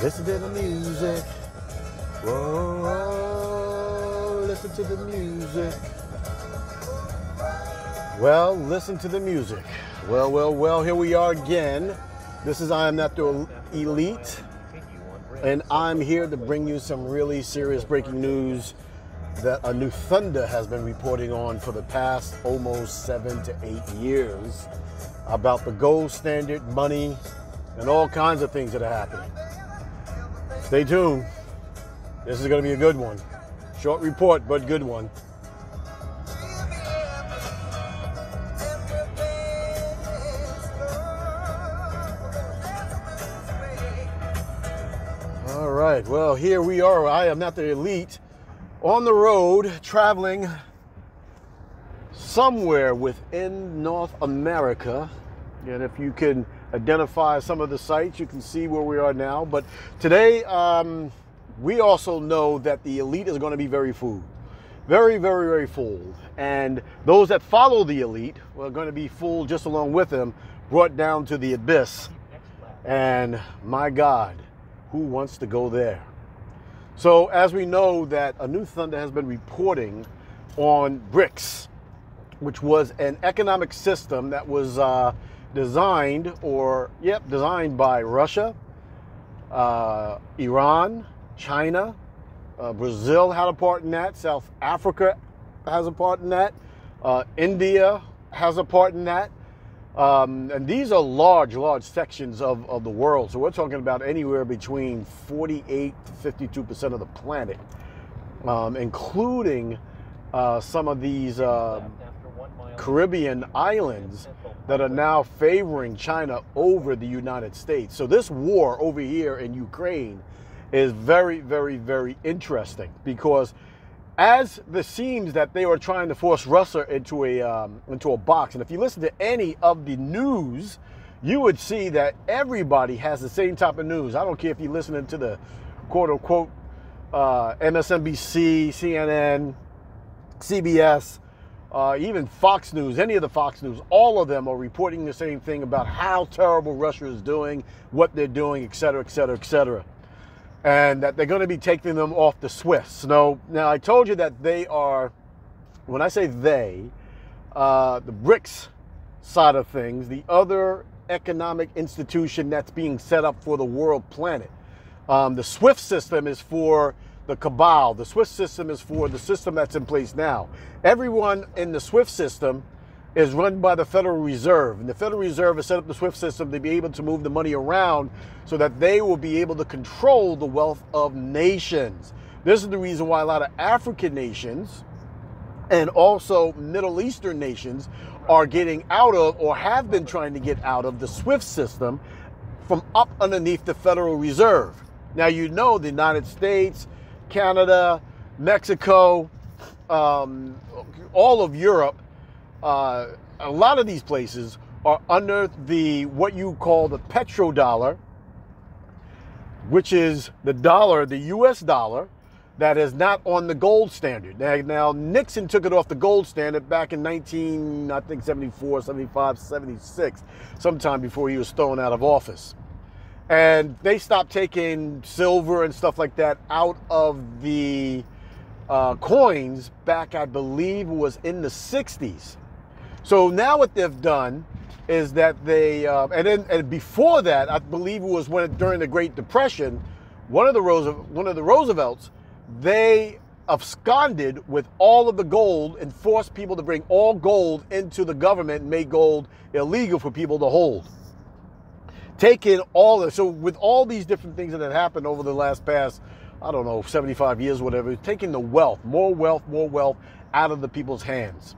Listen to the music. Whoa, whoa, listen to the music. Well, listen to the music. Well, here we are again. This is I.N.N.A Elite, and I'm here to bring you some really serious breaking news that a new thunder has been reporting on for the past almost 7 to 8 years about the gold standard, money, and all kinds of things that are happening. Stay tuned. This is going to be a good one. Short report, but good one. All right, well, here we are. I.N.N.A Elite on the road, traveling somewhere within North America. And if you can identify some of the sites, you can see where we are now. But today, we also know that the elite is going to be very full. Very full. And those that follow the elite are going to be full just along with them, brought down to the abyss. And my God, who wants to go there? So as we know that a new thunder has been reporting on BRICS, which was an economic system that was designed by Russia, Iran, China, Brazil had a part in that, South Africa has a part in that, India has a part in that. And these are large sections of the world. So we're talking about anywhere between 48 to 52% of the planet, including some of these Caribbean islands that are now favoring China over the United States. So this war over here in Ukraine is very interesting, because as it seems that they are trying to force Russia into a box, and if you listen to any of the news, you would see that everybody has the same type of news. I don't care if you're listening to the quote-unquote MSNBC, CNN, CBS, even Fox News, any of the Fox News, all of them are reporting the same thing about how terrible Russia is doing, what they're doing, et cetera, and that they're going to be taking them off the SWIFT. Now I told you that they are, when I say they, the BRICS side of things, the other economic institution that's being set up for the world planet. The SWIFT system is for the cabal. The SWIFT system is for the system that's in place now. Everyone in the SWIFT system is run by the Federal Reserve. And the Federal Reserve has set up the SWIFT system to be able to move the money around so that they will be able to control the wealth of nations. This is the reason why a lot of African nations and also Middle Eastern nations are getting out of, or have been trying to get out of, the SWIFT system from up underneath the Federal Reserve. Now, you know, the United States, Canada, Mexico, all of Europe, a lot of these places are under the what you call the petrodollar, which is the dollar, the US dollar, that is not on the gold standard. Now Nixon took it off the gold standard back in 74, 75, 76, sometime before he was thrown out of office. And they stopped taking silver and stuff like that out of the coins back, I believe, was in the 60s. So now what they've done is that they, and before that, I believe it was during the Great Depression, one of the Roosevelts, they absconded with all of the gold and forced people to bring all gold into the government and made gold illegal for people to hold. Taking all of, so with all these different things that have happened over the last past, I don't know, 75 years, whatever, taking the wealth, more wealth out of the people's hands.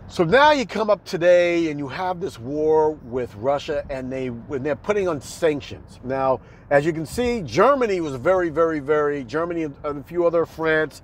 So now you come up today and you have this war with Russia, and they're putting on sanctions. Now, as you can see, Germany was very, Germany and a few other, France,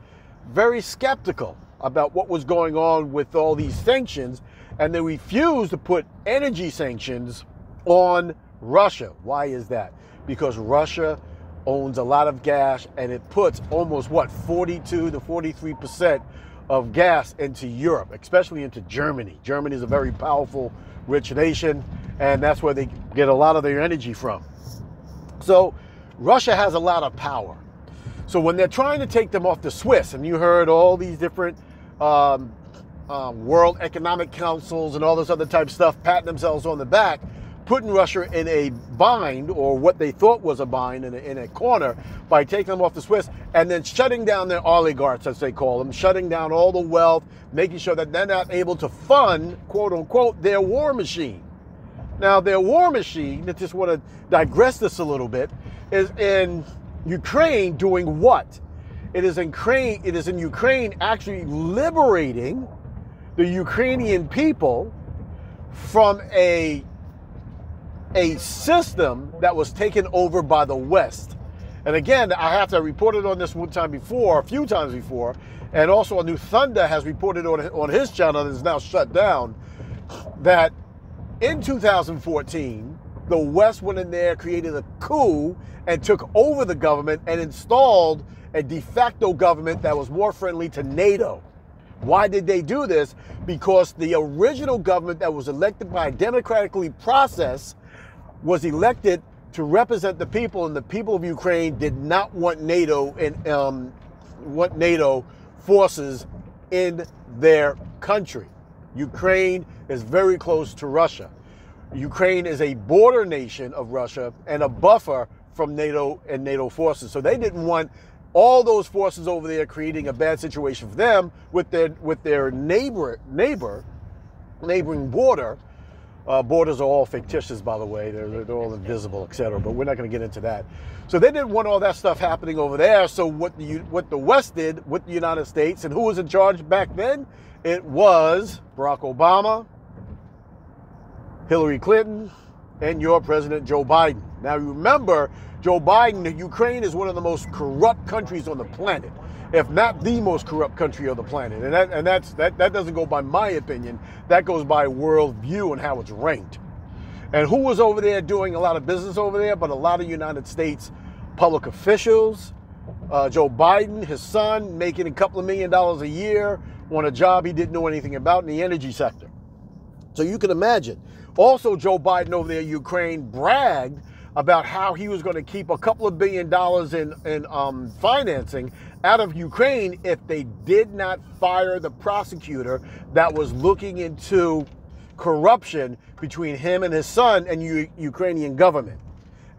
very skeptical about what was going on with all these sanctions, and they refused to put energy sanctions on Russia. Why is that? Because Russia owns a lot of gas, and it puts almost 42 to 43% of gas into Europe, especially into Germany. Germany is a very powerful, rich nation, and that's where they get a lot of their energy from. So Russia has a lot of power. So when they're trying to take them off the Swiss, and you heard all these different World Economic Councils and all this other type of stuff patting themselves on the back, putting Russia in a bind, or what they thought was a bind, in a corner, by taking them off the Swiss, and then shutting down their oligarchs, as they call them, shutting down all the wealth, making sure that they're not able to fund, quote unquote, their war machine. Now, their war machine, I just want to digress this a little bit, is in Ukraine doing what? It is in Ukraine actually liberating the Ukrainian people from a system that was taken over by the West. And again, I have to report it on this a few times before, and also New Thunder has reported on his channel that is now shut down, that in 2014, the West went in there, created a coup, and took over the government and installed a de facto government that was more friendly to NATO. Why did they do this? Because the original government that was elected by a democratically process was elected to represent the people, and the people of Ukraine did not want NATO forces in their country. Ukraine is very close to Russia. Ukraine is a border nation of Russia and a buffer from NATO and NATO forces. So they didn't want all those forces over there creating a bad situation for them with their neighboring border. Borders are all fictitious, by the way. They're all invisible, etc. But we're not going to get into that. So they didn't want all that stuff happening over there. So what the West did with the United States, and who was in charge back then? It was Barack Obama, Hillary Clinton, and your President Joe Biden. Now remember, Joe Biden, Ukraine is one of the most corrupt countries on the planet, if not the most corrupt country on the planet. And that doesn't go by my opinion. That goes by world view and how it's ranked. And who was over there doing a lot of business over there? But a lot of United States public officials. Joe Biden, his son, making a couple of $1 million a year on a job he didn't know anything about in the energy sector. So you can imagine. Also, Joe Biden over there in Ukraine bragged about how he was going to keep a couple of $1 billion in financing out of Ukraine if they did not fire the prosecutor that was looking into corruption between him and his son and Ukrainian government.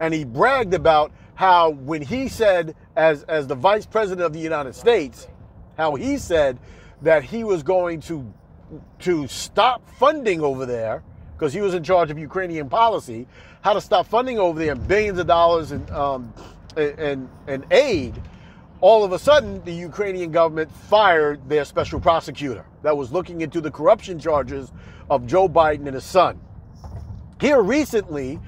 And he bragged about how when he said, as the vice president of the United States, how he said that he was going to stop funding over there, because he was in charge of Ukrainian policy, how to stop funding over there and billions of dollars in aid. All of a sudden, the Ukrainian government fired their special prosecutor that was looking into the corruption charges of Joe Biden and his son. Here recently,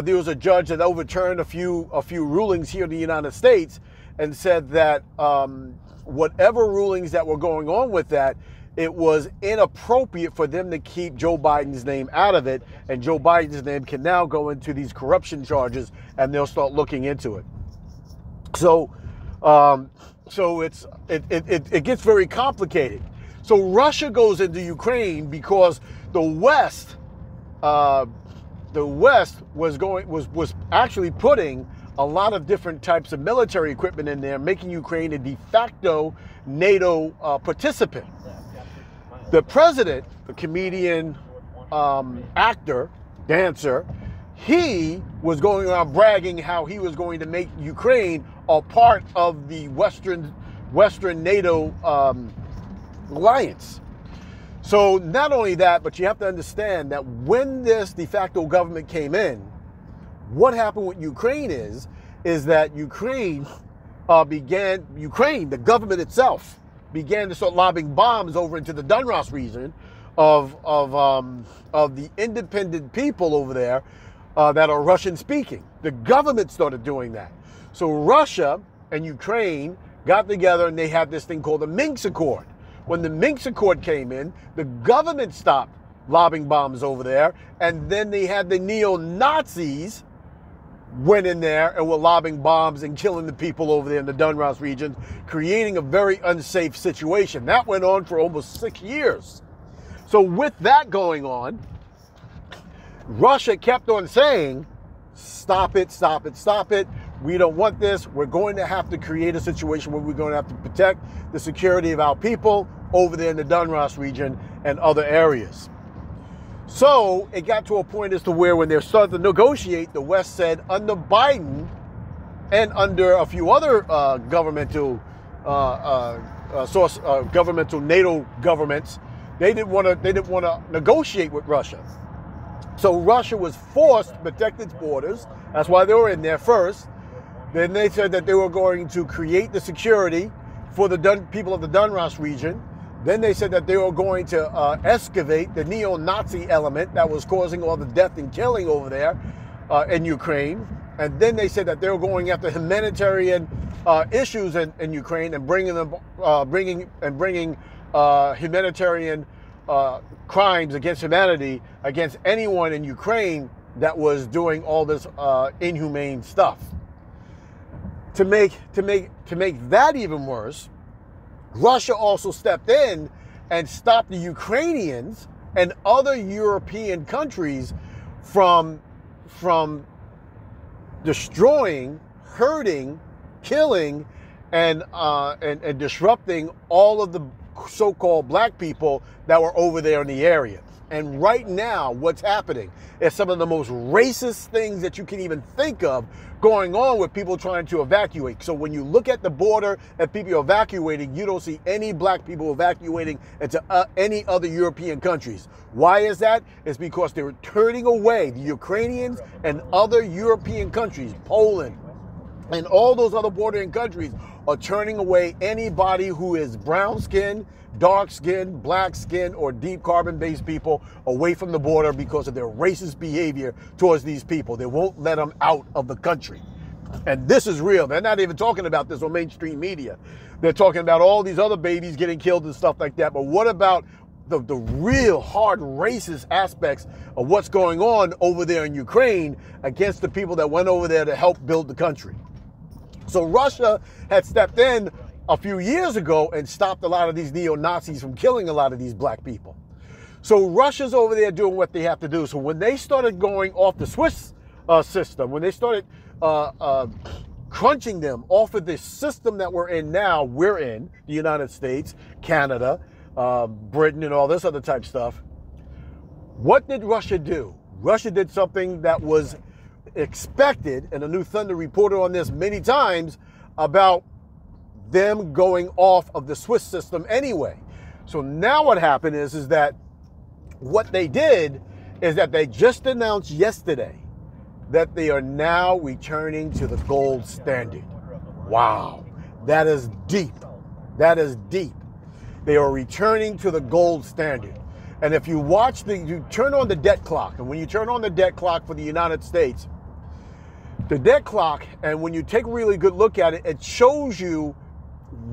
there was a judge that overturned a few rulings here in the United States and said that whatever rulings that were going on with that, it was inappropriate for them to keep Joe Biden's name out of it, and Joe Biden's name can now go into these corruption charges, and they'll start looking into it. So it gets very complicated. So Russia goes into Ukraine because the West was actually putting a lot of different types of military equipment in there, making Ukraine a de facto NATO participant. The president, the comedian, actor, dancer, he was going around bragging how he was going to make Ukraine a part of the Western NATO alliance. So not only that, but you have to understand that when this de facto government came in, what happened with Ukraine is that Ukraine, the government itself, began to start lobbing bombs over into the Donbass region of the independent people over there that are Russian speaking. The government started doing that. So Russia and Ukraine got together and they had this thing called the Minsk Accord. When the Minsk Accord came in, the government stopped lobbing bombs over there, and then they had the neo-Nazis went in there and were lobbing bombs and killing the people over there in the Donbass region, creating a very unsafe situation. That went on for almost 6 years. So with that going on, Russia kept on saying, stop it, stop it, stop it. We don't want this. We're going to have to create a situation where we're going to have to protect the security of our people over there in the Donbass region and other areas. So it got to a point as to where when they started to negotiate, the West said under Biden and under a few other governmental NATO governments, they didn't want to negotiate with Russia. So Russia was forced to protect its borders. That's why they were in there first. Then they said that they were going to create the security for the people of the Donbass region. Then they said that they were going to excavate the neo-Nazi element that was causing all the death and killing over there in Ukraine. And then they said that they were going after humanitarian issues in Ukraine and bringing humanitarian crimes against humanity against anyone in Ukraine that was doing all this inhumane stuff. To make that even worse, Russia also stepped in and stopped the Ukrainians and other European countries from destroying, hurting, killing, and disrupting all of the so-called black people that were over there in the area. And right now, what's happening is some of the most racist things that you can even think of going on with people trying to evacuate. So when you look at the border and people evacuating, you don't see any black people evacuating into any other European countries. Why is that? It's because they're turning away the Ukrainians and other European countries, Poland, and all those other bordering countries are turning away anybody who is brown skinned, dark skinned, black skinned, or deep carbon based people away from the border because of their racist behavior towards these people. They won't let them out of the country. And this is real. They're not even talking about this on mainstream media. They're talking about all these other babies getting killed and stuff like that. But what about the real hard racist aspects of what's going on over there in Ukraine against the people that went over there to help build the country? So Russia had stepped in a few years ago and stopped a lot of these neo-Nazis from killing a lot of these black people. So Russia's over there doing what they have to do. So when they started going off the Swiss system, when they started crunching them off of this system that we're in, the United States, Canada, Britain, and all this other type stuff, what did Russia do? Russia did something that was expected, and the New Thunder reported on this many times about them going off of the Swiss system anyway. So now what happened is that what they did is that they just announced yesterday that they are now returning to the gold standard. Wow, that is deep. That is deep. They are returning to the gold standard. And if you you turn on the debt clock, and when you turn on the debt clock for the United States, the debt clock, and when you take a really good look at it, it shows you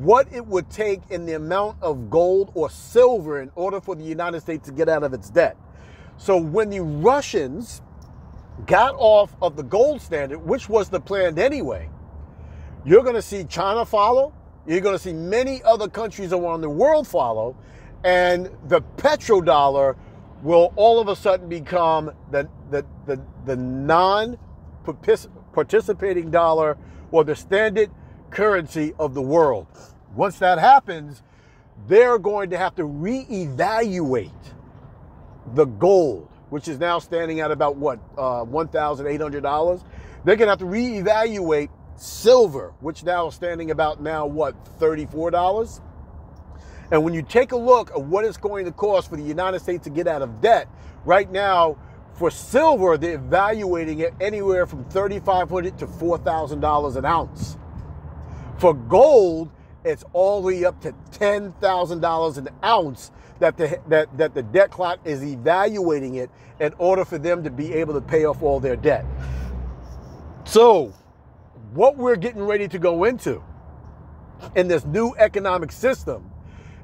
what it would take in the amount of gold or silver in order for the United States to get out of its debt. So when the Russians got off of the gold standard, which was the plan anyway, you're going to see China follow. You're going to see many other countries around the world follow, and the petrodollar will all of a sudden become the non-participating dollar, or the standard currency of the world. Once that happens, they're going to have to reevaluate the gold, which is now standing at about what, $1,800. They're going to have to reevaluate silver, which now is standing about what, $34. And when you take a look at what it's going to cost for the United States to get out of debt, right now for silver, they're evaluating it anywhere from $3,500 to $4,000 an ounce. For gold, it's all the way up to $10,000 an ounce that the debt clock is evaluating it in order for them to be able to pay off all their debt. So what we're getting ready to go into in this new economic system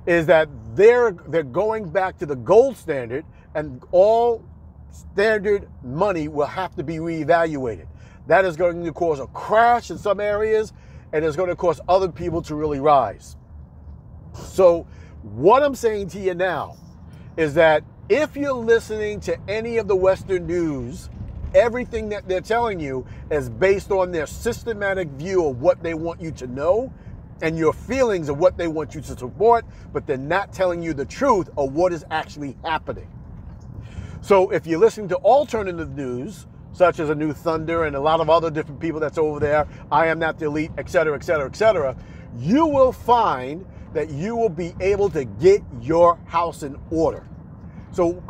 is that they're going back to the gold standard, and all standard money will have to be reevaluated. That is going to cause a crash in some areas, and it's going to cause other people to really rise. So what I'm saying to you now is that if you're listening to any of the Western news everything that they're telling you is based on their systematic view of what they want you to know and your feelings of what they want you to support, but they're not telling you the truth of what is actually happening. So if you're listening to alternative news, such as a New Thunder and a lot of other different people that's over there, I Am Not the Elite, et cetera, et cetera, et cetera, you will find that you will be able to get your house in order. So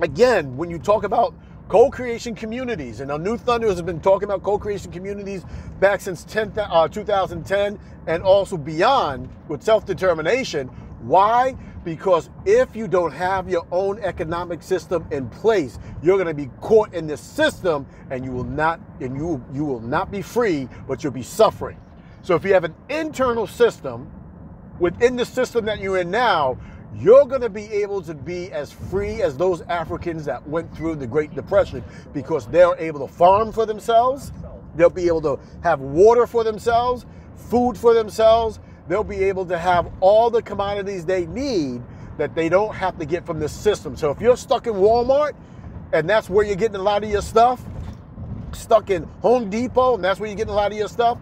again, when you talk about co-creation communities, and our New Thunders have been talking about co-creation communities back since 2010 and also beyond with self-determination. Why? Because if you don't have your own economic system in place, you're going to be caught in this system, and you will not be free, but you'll be suffering. So if you have an internal system within the system that you're in now, you're going to be able to be as free as those Africans that went through the Great Depression, because they're able to farm for themselves. They'll be able to have water for themselves, food for themselves. They'll be able to have all the commodities they need that they don't have to get from the system. So if you're stuck in Walmart and that's where you're getting a lot of your stuff, stuck in Home Depot and that's where you're getting a lot of your stuff,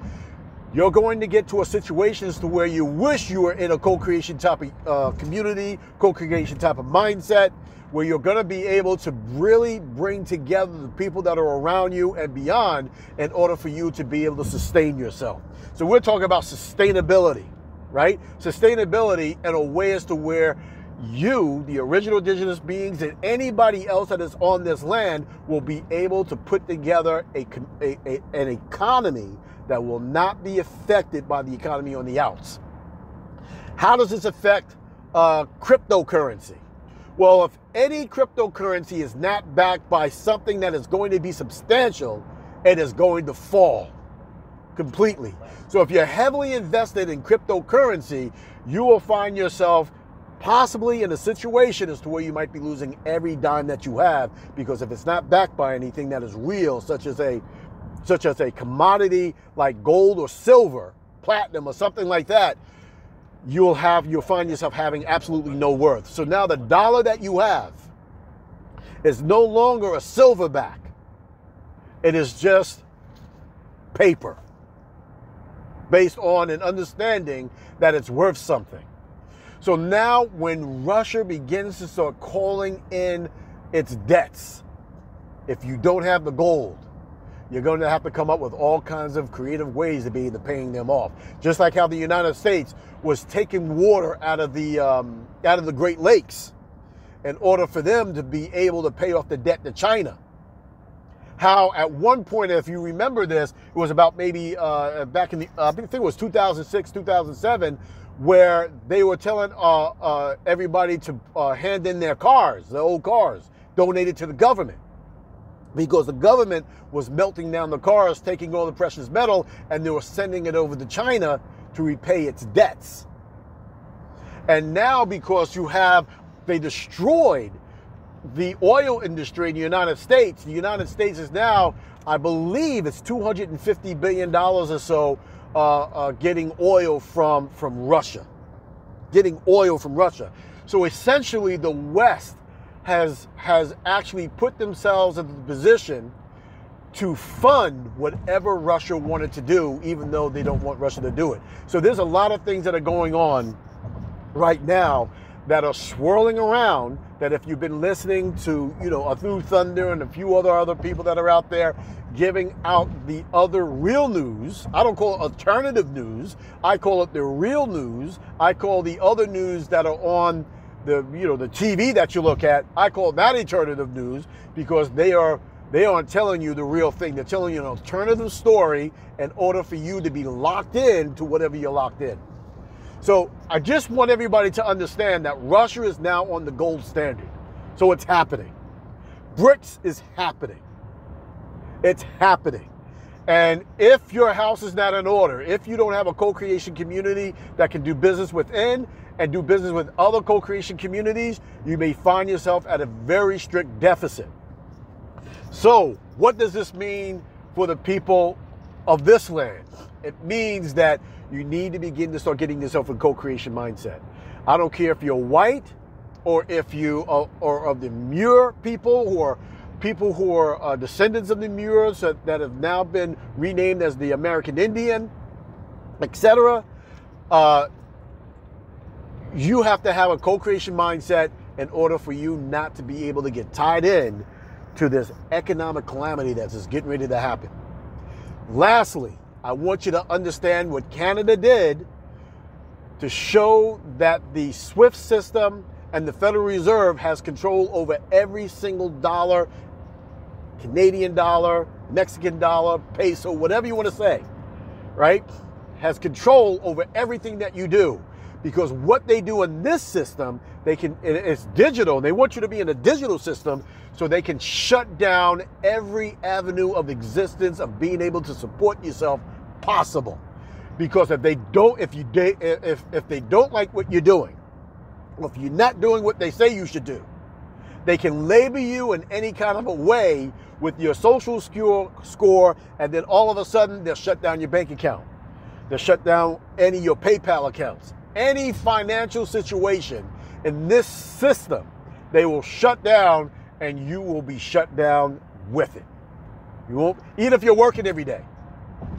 you're going to get to a situation as to where you wish you were in a co-creation type of community, co-creation type of mindset, where you're going to be able to really bring together the people that are around you and beyond in order for you to be able to sustain yourself. So we're talking about sustainability, right? Sustainability in a way as to where you, the original indigenous beings, and anybody else that is on this land will be able to put together an economy that will not be affected by the economy on the outs. How does this affect cryptocurrency? Well, if any cryptocurrency is not backed by something that is going to be substantial, it is going to fall completely. So if you're heavily invested in cryptocurrency, you will find yourself possibly in a situation as to where you might be losing every dime that you have, because if it's not backed by anything that is real, such as a commodity like gold or silver, platinum or something like that, you'll find yourself having absolutely no worth. So now the dollar that you have is no longer a silverback. It is just paper, based on an understanding that it's worth something. So now when Russia begins to start calling in its debts, if you don't have the gold, you're going to have to come up with all kinds of creative ways to be able to paying them off. Just like how the United States was taking water out of the Great Lakes in order for them to be able to pay off the debt to China. How at one point, if you remember this, it was about maybe back in the, I think it was 2006, 2007, where they were telling everybody to hand in their cars, the old cars, donated to the government. Because the government was melting down the cars, taking all the precious metal, and they were sending it over to China to repay its debts. And now because they destroyed the oil industry in the United States is now, I believe it's $250 billion or so getting oil from Russia. Getting oil from Russia. So essentially the West has actually put themselves in the position to fund whatever Russia wanted to do, even though they don't want Russia to do it. So there's a lot of things that are going on right now that are swirling around, that if you've been listening to, a New Thunder and a few other people that are out there giving out the other real news, I don't call it alternative news, I call it the real news, I call the other news that are on the TV that you look at, I call that alternative news, because they aren't telling you the real thing. They're telling you an alternative story in order for you to be locked in to whatever you're locked in. So I just want everybody to understand that Russia is now on the gold standard. So it's happening. BRICS is happening. It's happening. And if your house is not in order, if you don't have a co-creation community that can do business within and do business with other co-creation communities, you may find yourself at a very strict deficit. So what does this mean for the people of this land? It means that you need to begin to start getting yourself a co-creation mindset. I don't care if you're white or if you are of the Muir people, who are people who are descendants of the Moors that have now been renamed as the American Indian, etc. You have to have a co-creation mindset in order for you not to be able to get tied in to this economic calamity that's just getting ready to happen. Lastly, I want you to understand what Canada did to show that the SWIFT system and the Federal Reserve has control over every single dollar, Canadian dollar, Mexican dollar, peso, whatever you want to say, right? Has control over everything that you do. Because what they do in this system, it's digital. They want you to be in a digital system so they can shut down every avenue of existence of being able to support yourself possible. Because if they don't like what you're doing, or if you're not doing what they say you should do, they can label you in any kind of a way with your social score, and then all of a sudden they'll shut down your bank account. They'll shut down any of your PayPal accounts. Any financial situation in this system, they will shut down, and you will be shut down with it. You won't, even if you're working every day.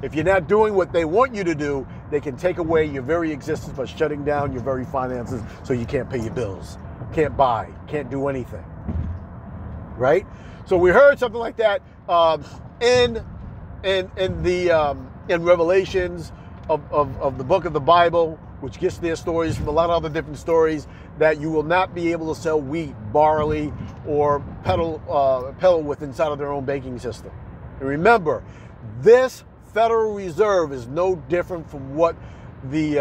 If you're not doing what they want you to do, they can take away your very existence by shutting down your very finances, so you can't pay your bills, can't buy, can't do anything. Right? So we heard something like that in Revelations of the book of the Bible, which gets their stories from a lot of other different stories, that you will not be able to sell wheat, barley, or peddle with inside of their own banking system. And remember, this Federal Reserve is no different from what the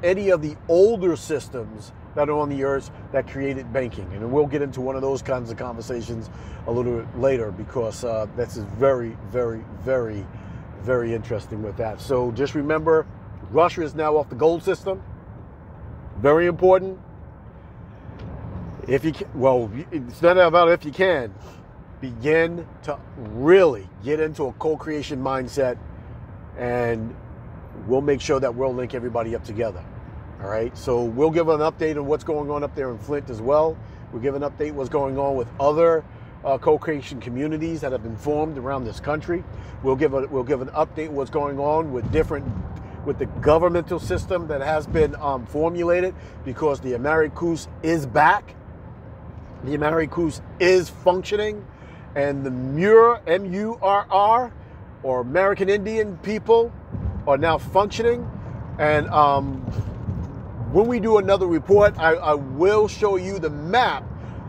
any of the older systems that are on the earth that created banking. And we'll get into one of those kinds of conversations a little bit later, because this is very, very, very, very interesting with that. So just remember, Russia is now off the gold system. Very important. If you can, well, it's not about if you can, begin to really get into a co-creation mindset, and we'll make sure that we'll link everybody up together. All right, so we'll give an update on what's going on up there in Flint as well. We'll give an update what's going on with other co-creation communities that have been formed around this country. We'll give an update what's going on with the governmental system that has been formulated, because the Americus is back. The Americus is functioning, and the MURR, or American Indian people, are now functioning. And when we do another report, I will show you the map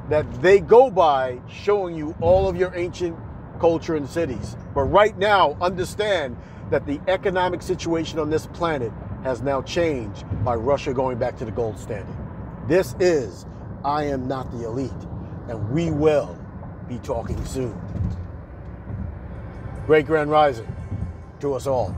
that they go by, showing you all of your ancient culture and cities. But right now, understand that the economic situation on this planet has now changed by Russia going back to the gold standard. This is I Am Not the Elite, and we will be talking soon. Great Grand Rising to us all.